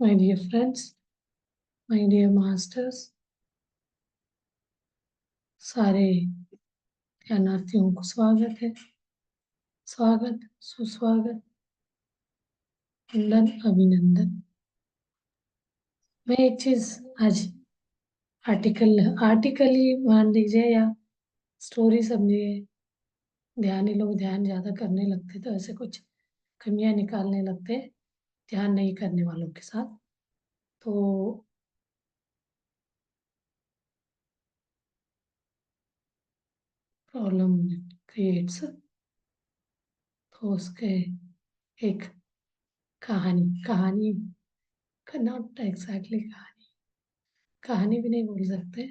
My dear friends, my dear masters, सारे ध्यानार्थियों को स्वागत है। स्वागत, सुस्वागत, वंदन, अभिनंदन। मैं एक चीज आज आर्टिकल ही मान लीजिए या स्टोरी समझिए। ध्यानी लोग ध्यान ज्यादा करने लगते तो ऐसे कुछ कमियां निकालने लगते ध्यान नहीं करने वालों के साथ। तो प्रॉब्लम क्रिएट्स। तो उसके एक कहानी का नॉट एग्जैक्टली कहानी भी नहीं बोल सकते।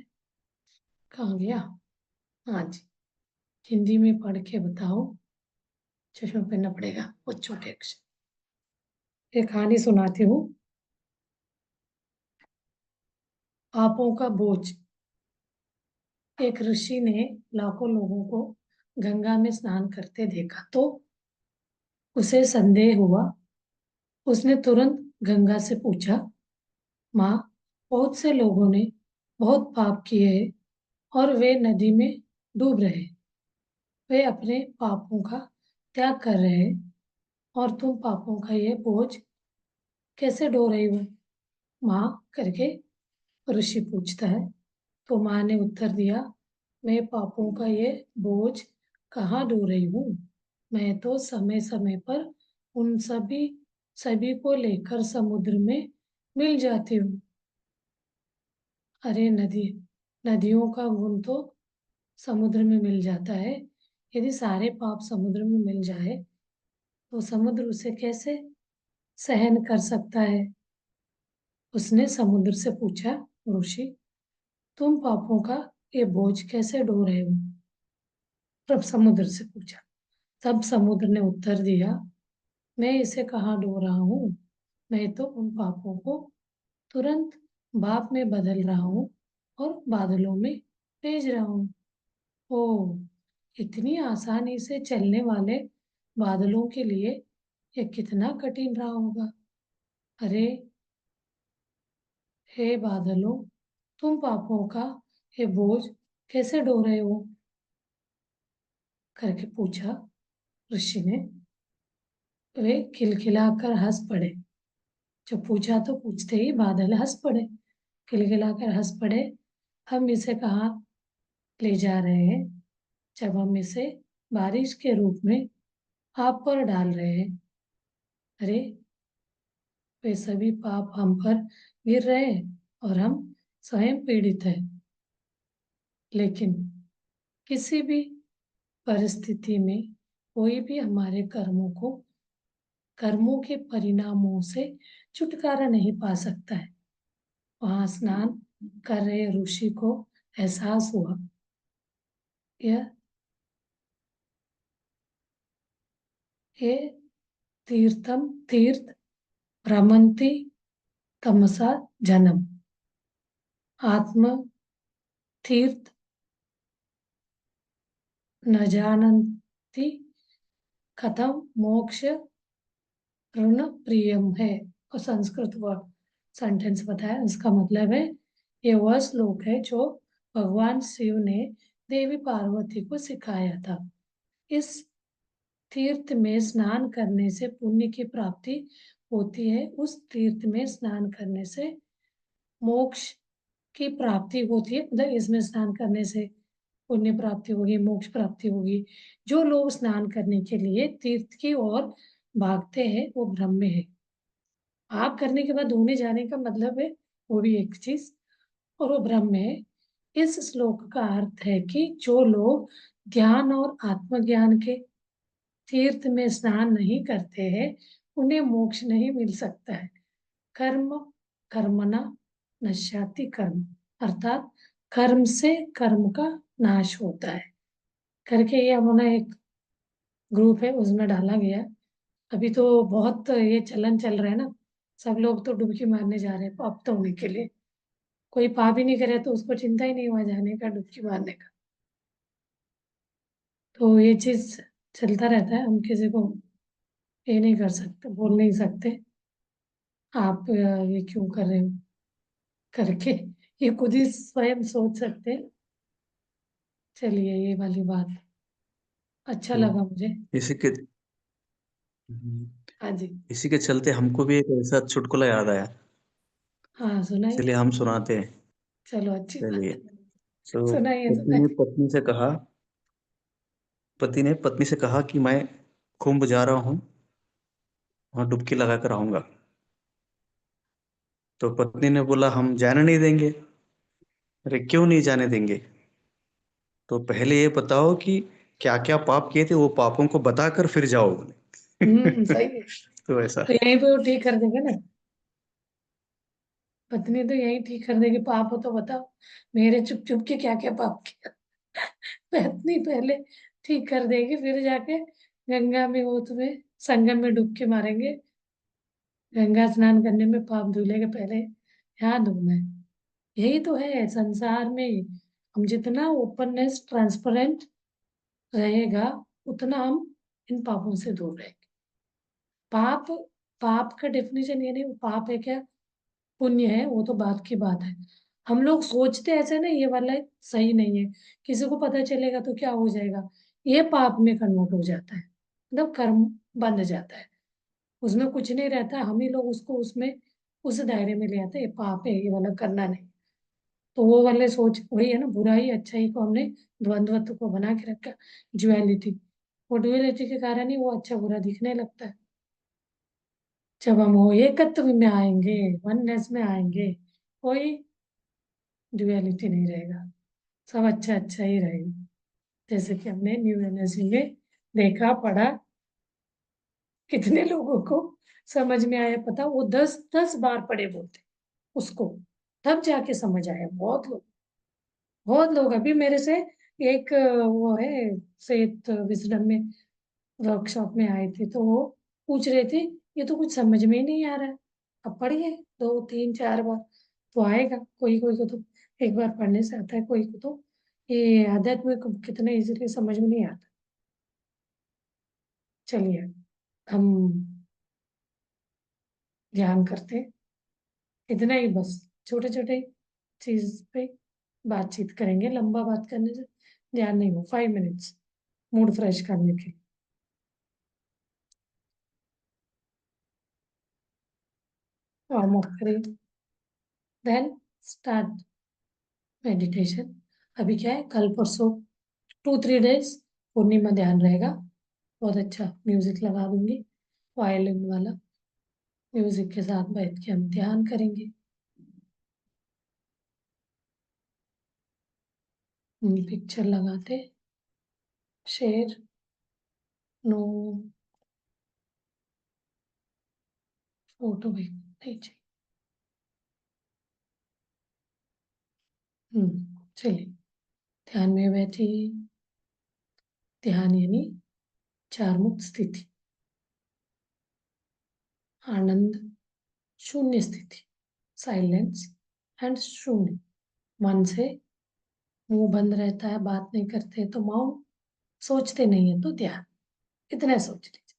कहाँ गया? हाँ जी, हिंदी में पढ़ के बताओ। चश्मा पहनना पड़ेगा, बहुत छोटे अक्षर। एक कहानी सुनाती हूँ। पापों का बोझ। एक ऋषि ने लाखों लोगों को गंगा में स्नान करते देखा तो उसे संदेह हुआ। उसने तुरंत गंगा से पूछा, माँ, बहुत से लोगों ने बहुत पाप किए हैं और वे नदी में डूब रहे हैं। वे अपने पापों का त्याग कर रहे हैं और तुम पापों का ये बोझ कैसे ढो रही हो माँ? करके ऋषि पूछता है। तो माँ ने उत्तर दिया, मैं पापों का ये बोझ कहाँ ढो रही हूँ। मैं तो समय समय पर उन सभी को लेकर समुद्र में मिल जाती हूँ। अरे नदियों का गुण तो समुद्र में मिल जाता है। यदि सारे पाप समुद्र में मिल जाए तो समुद्र उसे कैसे सहन कर सकता है? उसने समुद्र से पूछा, ऋषि, तुम पापों का ये बोझ कैसे ढो रहे हो? तब समुद्र से पूछा। तब समुद्र ने उत्तर दिया, मैं इसे कहाँ ढो रहा हूँ। मैं तो उन पापों को तुरंत बाप में बदल रहा हूँ और बादलों में भेज रहा हूँ। ओ, इतनी आसानी से चलने वाले बादलों के लिए ये कितना कठिन रहा होगा। अरे हे बादलों, तुम पापों का ये बोझ कैसे ढो रहे हो? करके पूछा ऋषि ने। वे खिलखिलाकर हंस पड़े। जो पूछा तो पूछते ही बादल हंस पड़े, खिलखिलाकर हंस पड़े। हम इसे कहाँ ले जा रहे हैं जब हम इसे बारिश के रूप में आप पर डाल रहे हैं? अरे, वे सभी पाप हम पर गिर रहे हैं और हम स्वयं पीड़ित हैं। लेकिन किसी भी परिस्थिति में कोई भी हमारे कर्मों के परिणामों से छुटकारा नहीं पा सकता है। वहां स्नान कर रहे ऋषि को एहसास हुआ, यह ये तीर्थ भ्रमंती तमसा जन्म। आत्म तीर्थ न जानती कथम मोक्ष ऋण प्रियम है। और संस्कृत वर्ड सेंटेंस बताया, इसका मतलब है ये वह श्लोक है जो भगवान शिव ने देवी पार्वती को सिखाया था। इस तीर्थ में स्नान करने से पुण्य की प्राप्ति होती है। उस तीर्थ में स्नान करने से मोक्ष की प्राप्ति होती है। मतलब इसमें स्नान करने से पुण्य प्राप्ति होगी, मोक्ष प्राप्ति होगी। जो लोग स्नान करने के लिए तीर्थ की ओर भागते हैं वो भ्रम में है। पाप करने के बाद धोने जाने का मतलब है वो भी एक चीज, और वो भ्रम में है। इस श्लोक का अर्थ है कि जो लोग ध्यान और आत्मज्ञान के तीर्थ में स्नान नहीं करते हैं उन्हें मोक्ष नहीं मिल सकता है। कर्म कर्मणा नश्याति कर्म, अर्थात कर्म से कर्म का नाश होता है करके ये हमारा एक ग्रुप है उसमें डाला गया। अभी तो बहुत ये चलन चल रहा है ना, सब लोग तो डुबकी मारने जा रहे हैं पाप तो होने के लिए। कोई पाप ही नहीं करे तो उसको चिंता ही नहीं हुआ जाने का, डुबकी मारने का। तो ये चीज चलता रहता है, हम किसी को ये नहीं कर सकते, बोल नहीं सकते। आप ये क्यों कर रहे हो करके ये खुद ही स्वयं सोच सकते हैं। चलिए ये वाली बात अच्छा तो लगा मुझे। इसी के हाँ जी। इसी के चलते हमको भी एक ऐसा चुटकुला याद आया। हाँ सुनाइए। चलिए हम सुनाते हैं। चलो अच्छी बात चलिए। है। तो सुनाइए पति ने सुनाइए। पत्नी से कहा पति ने पत्नी से कहा कि मैं कुंभ जा रहा हूँ, वहां डुबकी लगा कर आऊंगा। तो पत्नी ने बोला हम जाने नहीं देंगे। अरे क्यों नहीं जाने देंगे? तो पहले ये बताओ कि क्या क्या पाप किए थे, वो पापों को बताकर फिर जाओ। सही है। तो ऐसा। तो यहीं पे वो ठीक कर देगा ना। पत्नी तो यही ठीक कर देगी, पाप हो तो बताओ मेरे, चुप चुप के क्या क्या पाप किया। पत्नी पहले ठीक कर देगी, फिर जाके गंगा में वो तुम्हें संगम में डुबकी मारेंगे। गंगा स्नान करने में पाप धुले के पहले यहाँ धोना है। यही तो है संसार में। हम जितना ओपननेस ट्रांसपेरेंट रहेगा, उतना हम इन पापों से दूर रहेंगे। पाप, पाप का डेफिनेशन ये नहीं वो पाप है क्या पुण्य है, वो तो बात की बात है। हम लोग सोचते ऐसे ना ये वाला सही नहीं है, किसी को पता चलेगा तो क्या हो जाएगा, ये पाप में कन्वर्ट हो जाता है, मतलब कर्म बंध जाता है। उसमें कुछ नहीं रहता, हम ही लोग उसको उसमें उस दायरे में ले आते हैं, ये पाप है ये वाला करना नहीं। तो वो वाले सोच वही है ना, बुराई अच्छाई को हमने द्वंद्वत्व को बना के रखा, ड्युअलिटी। वो ड्युअलिटी के कारण ही वो अच्छा बुरा दिखने लगता है। जब हम वो एकत्व में आएंगे, वननेस में आएंगे, कोई ड्युअलिटी नहीं रहेगा, सब अच्छा अच्छा ही रहेगा। जैसे कि हमने न्यू एनर्जी में देखा पढ़ा, कितने लोगों को समझ में आया पता, वो 10 10 बार पढ़े बोलते उसको, तब जाके समझ आया। बहुत लोग अभी मेरे से एक वो है सेहत विजडम में वर्कशॉप में आए थे, तो वो पूछ रहे थे ये तो कुछ समझ में ही नहीं आ रहा है। अब पढ़िए 2 3 4 बार तो आएगा। कोई कोई को तो एक बार पढ़ने से आता है, कोई को तो ये आध्यात्मिक को कितना इजीली समझ में नहीं आता। चलिए हम ध्यान करते हैं, इतना ही बस, छोटे छोटे चीज पे बातचीत करेंगे, लंबा बात करने से ध्यान नहीं हो। 5 मिनट्स मूड फ्रेश करने के लिए। वार्म अप करें, देन स्टार्ट मेडिटेशन। अभी क्या है, कल परसों 2 3 डेज पूर्णिमा ध्यान रहेगा। बहुत अच्छा म्यूजिक लगा दूंगी, वायलिन वाला। म्यूजिक के साथ बैठ के हम ध्यान करेंगे। पिक्चर लगाते, शेर, नो, फोटो भी नहीं चाहिए। चलिए ध्यान में बैठी। ध्यान यानी चार मुक्त स्थिति, आनंद, शून्य स्थिति, साइलेंस एंड शून्य। मन से मुंह बंद रहता है, बात नहीं करते तो मौन, सोचते नहीं है तो ध्यान। इतना सोच लीजिए,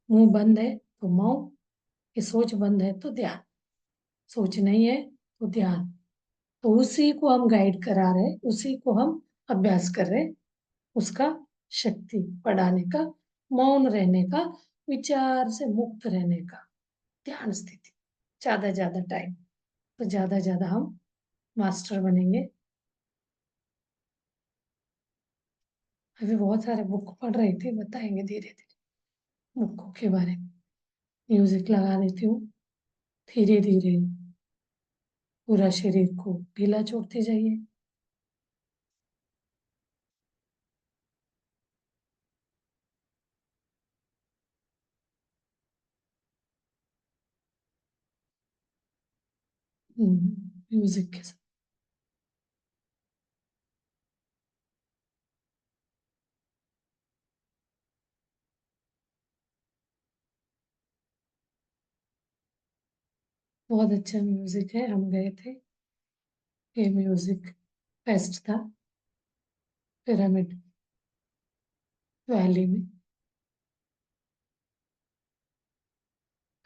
मुंह बंद है तो मौन, ये सोच बंद है तो ध्यान, सोच नहीं है तो ध्यान। तो उसी को हम गाइड करा रहे, उसी को हम अभ्यास कर रहे, उसका शक्ति बढ़ाने का, मौन रहने का, विचार से मुक्त रहने का, ध्यान स्थिति। ज्यादा ज्यादा टाइम, तो ज्यादा ज्यादा हम मास्टर बनेंगे। अभी बहुत सारे बुक पढ़ रही थी, बताएंगे धीरे धीरे बुकों के बारे में। म्यूजिक लगा देती हूँ, धीरे धीरे पूरा शरीर को ढीला छोड़ते जाइए। म्यूजिक के साथ बहुत अच्छा म्यूजिक है। हम गए थे, ये म्यूजिक फेस्ट था पिरामिड वैली में,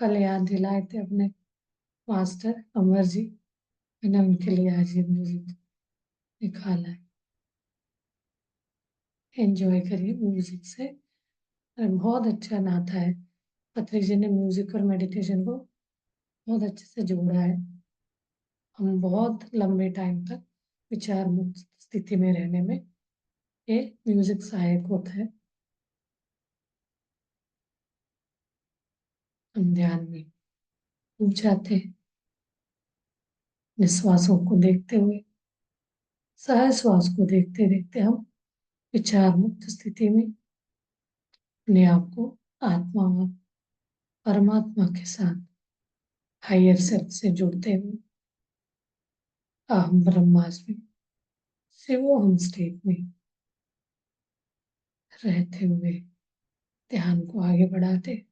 कल याद दिलाए थे अपने मास्टर अमर जी, मैंने उनके लिए आज ये म्यूजिक निकाला है। एंजॉय करिए म्यूजिक से। और बहुत अच्छा नाता है। पत्री जी ने म्यूजिक और मेडिटेशन को बहुत अच्छे से जोड़ा है। हम बहुत लंबे टाइम तक विचार मुक्त स्थिति में रहने में ये म्यूजिक सहायक होता है। हम ध्यान में डूब जाते हैं, निश्वासों को देखते हुए, सहज श्वास को देखते देखते हम विचार मुक्त स्थिति में अपने आप को आत्मा और परमात्मा के साथ हायर सेल्फ से जुड़ते हुए अहम ब्रह्मास्मि से वो हम स्टेट में रहते हुए ध्यान को आगे बढ़ाते।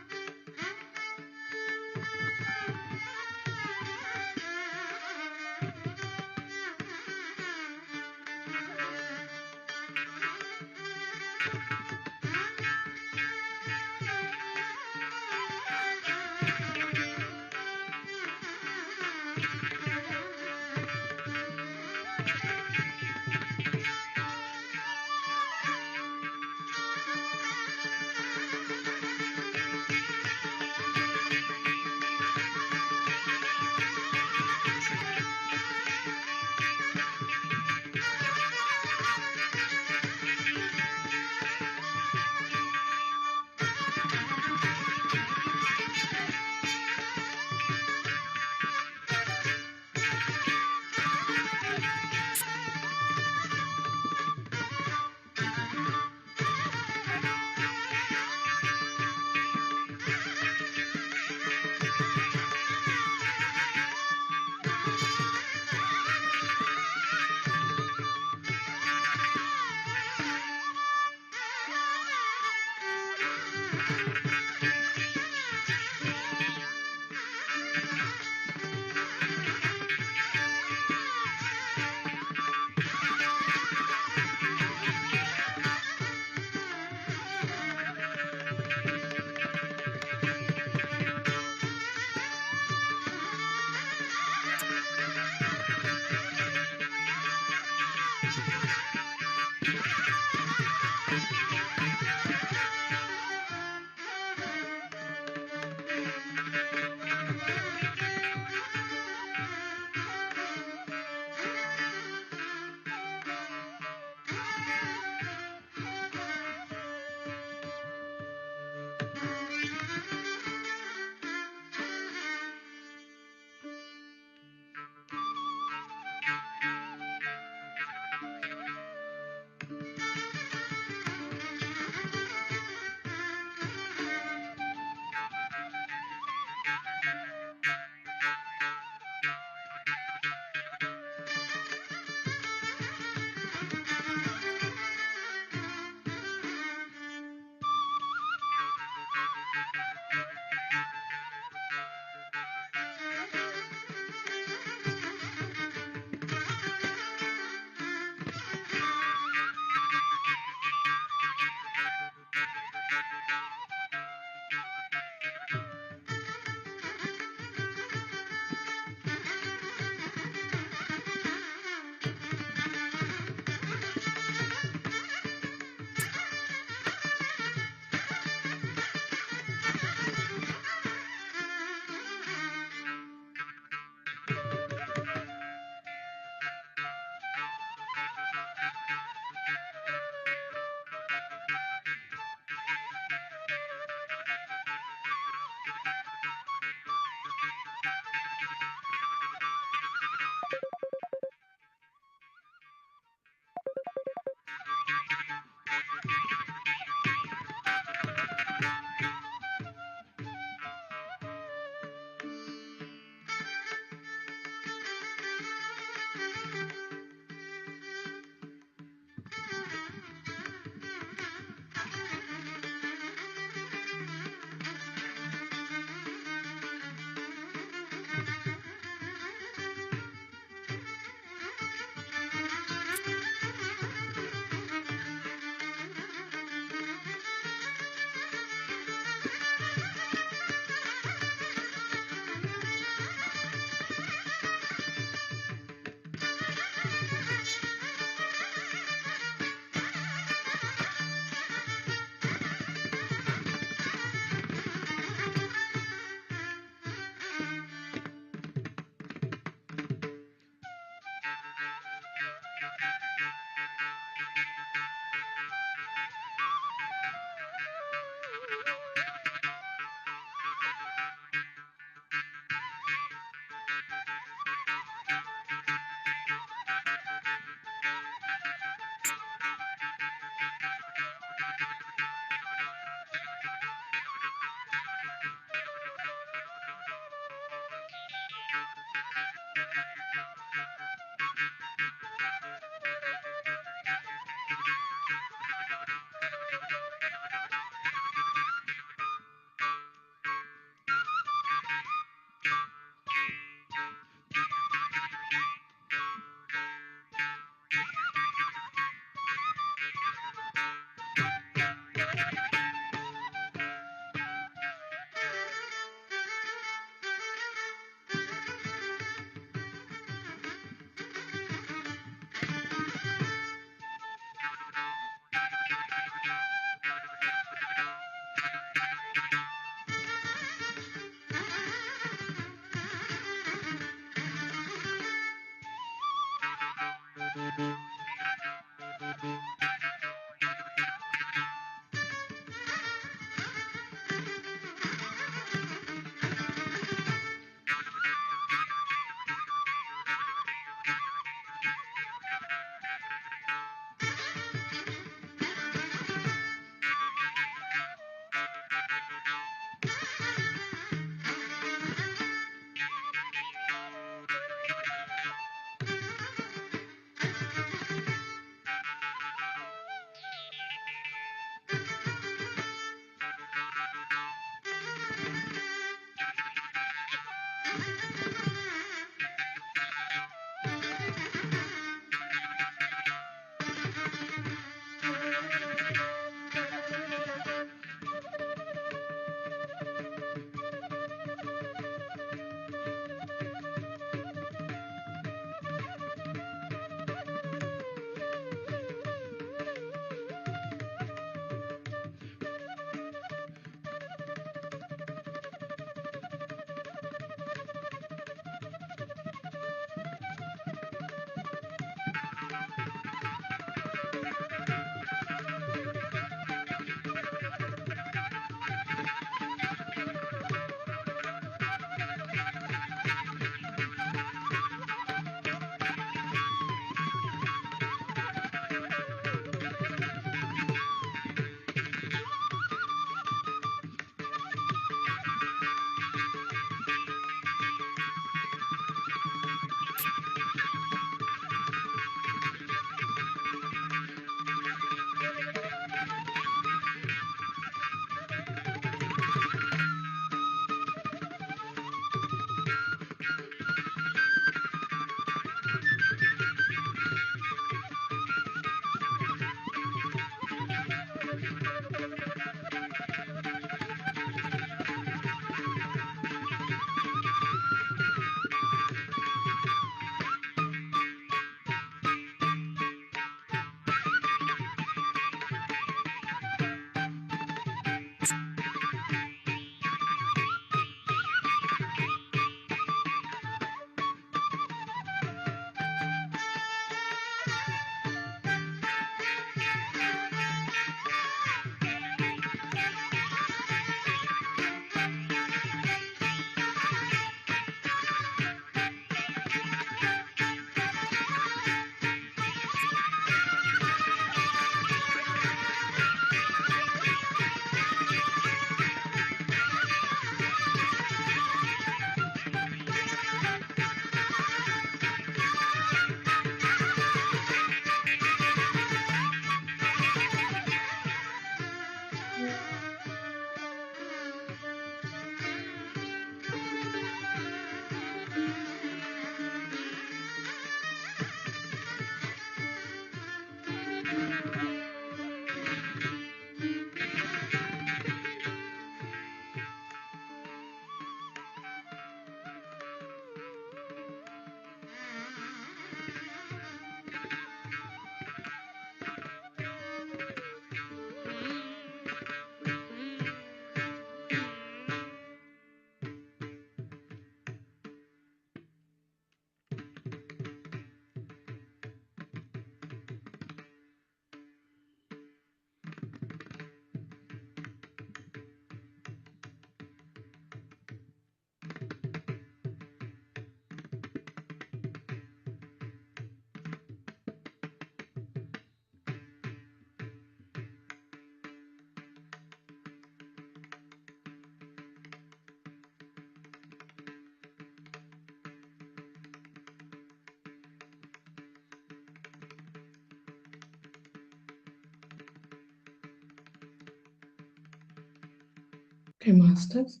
ओके मास्टर्स,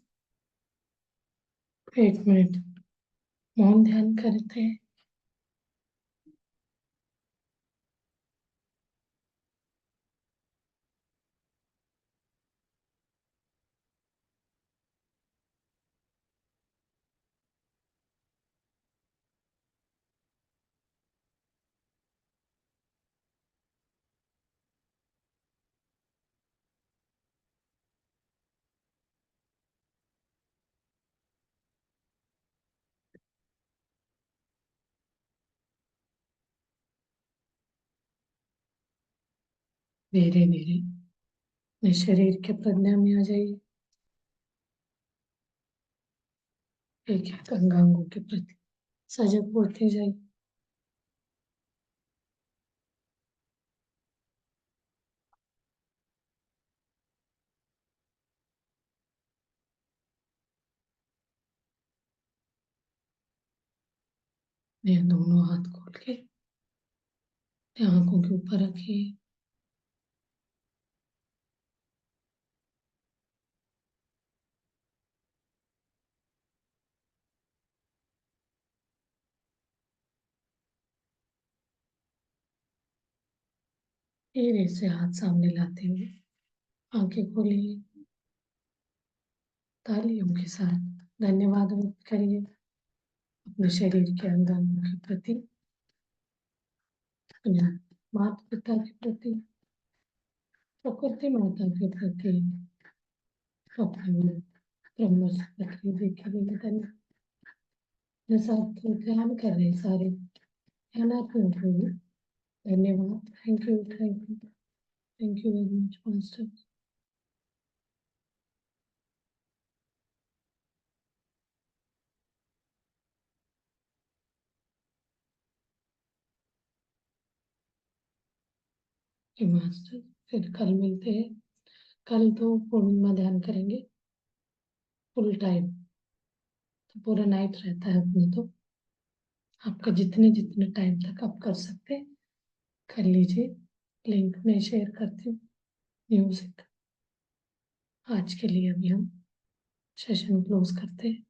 1 मिनट मौन ध्यान करते हैं। धीरे धीरे अपने शरीर के प्रज्ञा में आ जाइए। एक एक अंगांगों के प्रति सजग होते जाइए। अपने दोनों हाथ खोल के अपने आंखों के ऊपर रखिए। धीरे से हाथ सामने लाते हुए आंखें खोलिए। तालियों के साथ धन्यवाद व्यक्त करिए अपने शरीर के अंगांगों के प्रति, अपने माता पिता के प्रति, प्रकृति माता के प्रति, अपने ब्रह्म प्रकृति के लिए धन्यवाद। अपने साथ ध्यान कर रहे सारे ध्यानात्मक को धन्यवाद। Thank you, thank you, thank you very much master. Master फिर कल मिलते हैं। कल तो पूर्णिमा ध्यान करेंगे फुल टाइम, तो पूरा नाइट रहता है अपने तो। आपका जितने जितने टाइम तक आप कर सकते हैं कर लीजिए। लिंक में शेयर करती हूँ म्यूजिक। आज के लिए अभी हम सेशन क्लोज करते हैं।